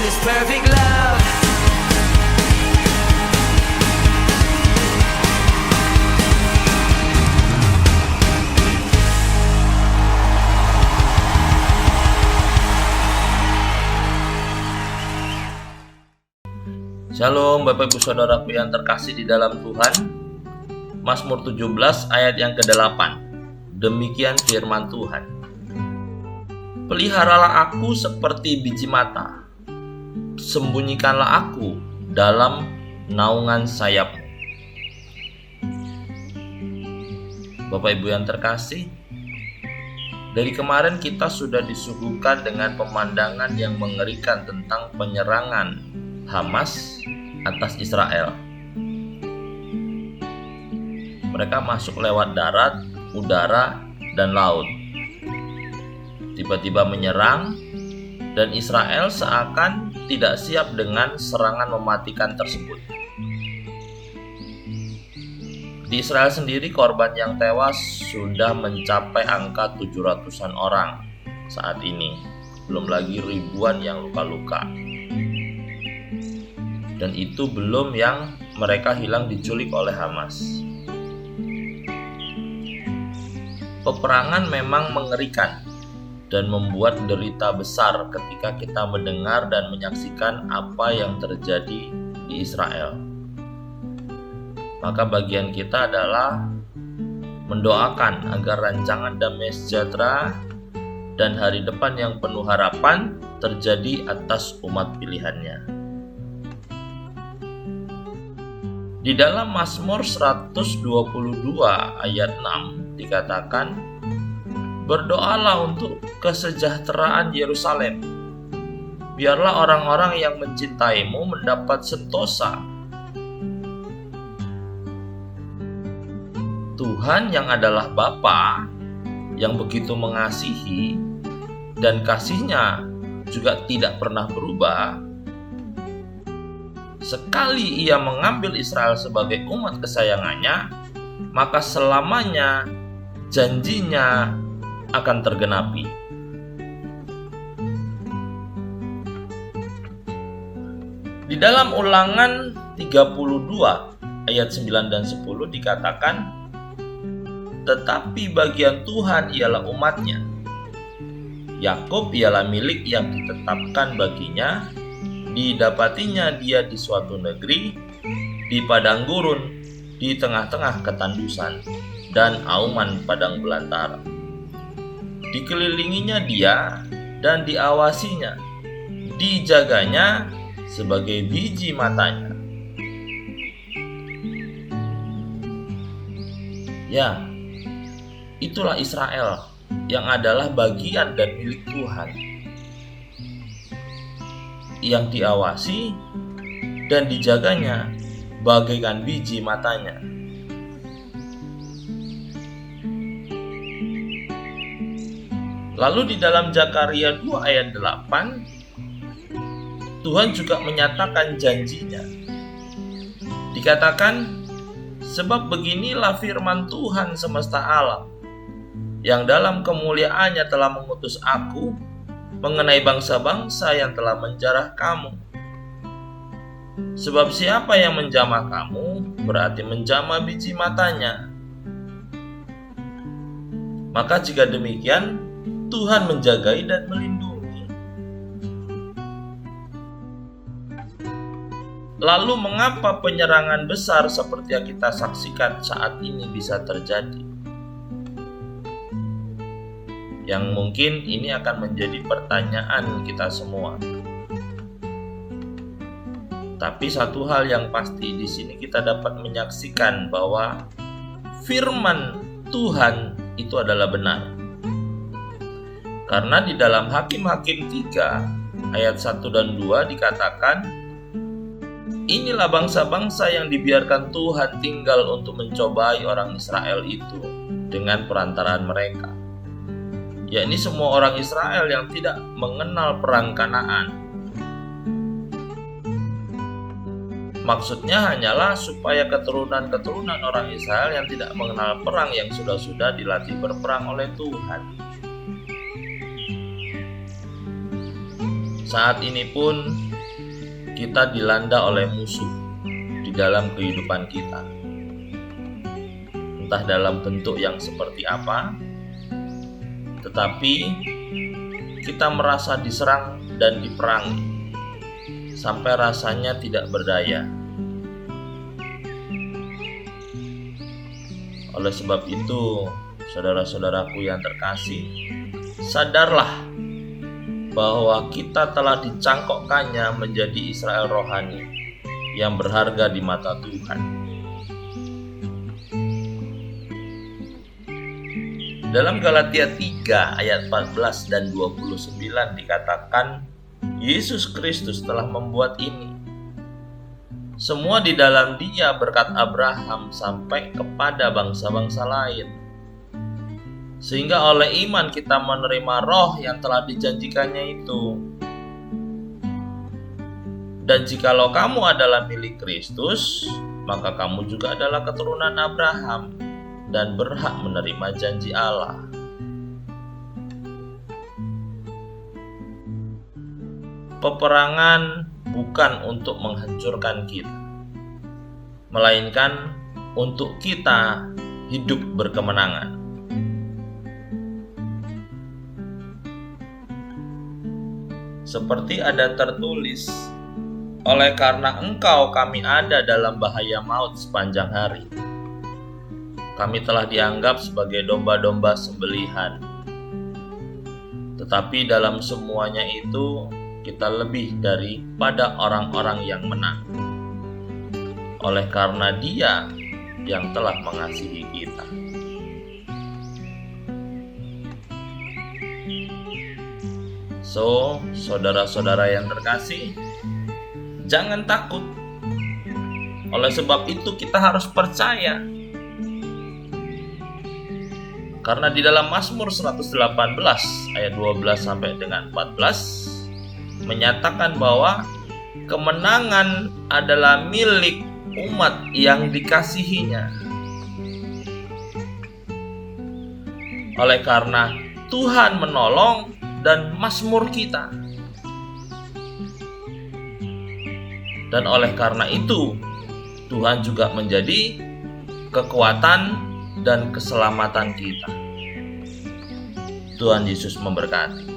this perfect love. Shalom Bapak Ibu Saudaraku yang terkasih di dalam Tuhan. Mazmur 17 ayat yang ke-8. Demikian firman Tuhan. Peliharalah aku seperti biji mata, sembunyikanlah aku dalam naungan sayapmu. Bapak Ibu yang terkasih, dari kemarin kita sudah disuguhkan dengan pemandangan yang mengerikan tentang penyerangan Hamas atas Israel. Mereka masuk lewat darat, udara, dan laut. Tiba-tiba menyerang, dan Israel seakan tidak siap dengan serangan mematikan tersebut. Di Israel sendiri korban yang tewas sudah mencapai angka 700-an orang saat ini, belum lagi ribuan yang luka-luka. Dan itu belum yang mereka hilang diculik oleh Hamas. Peperangan memang mengerikan dan membuat derita besar ketika kita mendengar dan menyaksikan apa yang terjadi di Israel. Maka bagian kita adalah mendoakan agar rancangan damai sejahtera dan hari depan yang penuh harapan terjadi atas umat pilihannya. Di dalam Mazmur 122 ayat 6 dikatakan, berdoalah untuk kesejahteraan Yerusalem. Biarlah orang-orang yang mencintaimu mendapat sentosa. Tuhan yang adalah Bapa yang begitu mengasihi dan kasih-Nya juga tidak pernah berubah. Sekali Ia mengambil Israel sebagai umat kesayangannya, maka selamanya janjinya akan tergenapi. Di dalam Ulangan 32 ayat 9 dan 10 dikatakan, tetapi bagian Tuhan ialah umatnya. Yakub ialah milik yang ditetapkan baginya. Didapatinya dia di suatu negeri, di padang gurun, di tengah-tengah ketandusan, dan auman padang belantara. Dikelilinginya dia, dan diawasinya, dijaganya sebagai biji matanya. Ya, itulah Israel yang adalah bagian dan milik Tuhan, yang diawasi dan dijaganya bagaikan biji matanya. Lalu di dalam Zakaria 2 ayat 8, Tuhan juga menyatakan janjinya. Dikatakan, sebab beginilah firman Tuhan semesta alam, yang dalam kemuliaannya telah mengutus aku mengenai bangsa-bangsa yang telah menjarah kamu. Sebab siapa yang menjamah kamu, berarti menjamah biji matanya. Maka jika demikian, Tuhan menjagai dan melindungi. Lalu mengapa penyerangan besar seperti yang kita saksikan saat ini bisa terjadi? Yang mungkin ini akan menjadi pertanyaan kita semua. Tapi satu hal yang pasti di sini kita dapat menyaksikan bahwa firman Tuhan itu adalah benar. Karena di dalam Hakim-Hakim 3 ayat 1 dan 2 dikatakan, inilah bangsa-bangsa yang dibiarkan Tuhan tinggal untuk mencobai orang Israel itu dengan perantaraan mereka, yakni semua orang Israel yang tidak mengenal perang Kanaan. Maksudnya hanyalah supaya keturunan-keturunan orang Israel yang tidak mengenal perang yang sudah dilatih berperang oleh Tuhan. Saat ini pun kita dilanda oleh musuh di dalam kehidupan kita. Entah dalam bentuk yang seperti apa, tetapi kita merasa diserang dan diperangi sampai rasanya tidak berdaya. Oleh sebab itu, saudara-saudaraku yang terkasih, sadarlah bahwa kita telah dicangkokkannya menjadi Israel rohani yang berharga di mata Tuhan. Dalam Galatia 3 ayat 14 dan 29 dikatakan, Yesus Kristus telah membuat ini. Semua di dalam Dia berkat Abraham sampai kepada bangsa-bangsa lain. Sehingga oleh iman kita menerima roh yang telah dijanjikannya itu. Dan jikalau kamu adalah milik Kristus, maka kamu juga adalah keturunan Abraham dan berhak menerima janji Allah. Peperangan bukan untuk menghancurkan kita, melainkan untuk kita hidup berkemenangan. Seperti ada tertulis, oleh karena Engkau kami ada dalam bahaya maut sepanjang hari. Kami telah dianggap sebagai domba-domba sembelihan. Tetapi dalam semuanya itu, kita lebih daripada orang-orang yang menang. Oleh karena Dia yang telah mengasihi kita. So, saudara-saudara yang terkasih, jangan takut. Oleh sebab itu kita harus percaya. Karena di dalam Mazmur 118 ayat 12 sampai dengan 14 menyatakan bahwa kemenangan adalah milik umat yang dikasihinya. Oleh karena Tuhan menolong dan mazmur kita. Dan oleh karena itu, Tuhan juga menjadi kekuatan dan keselamatan kita. Tuhan Yesus memberkati.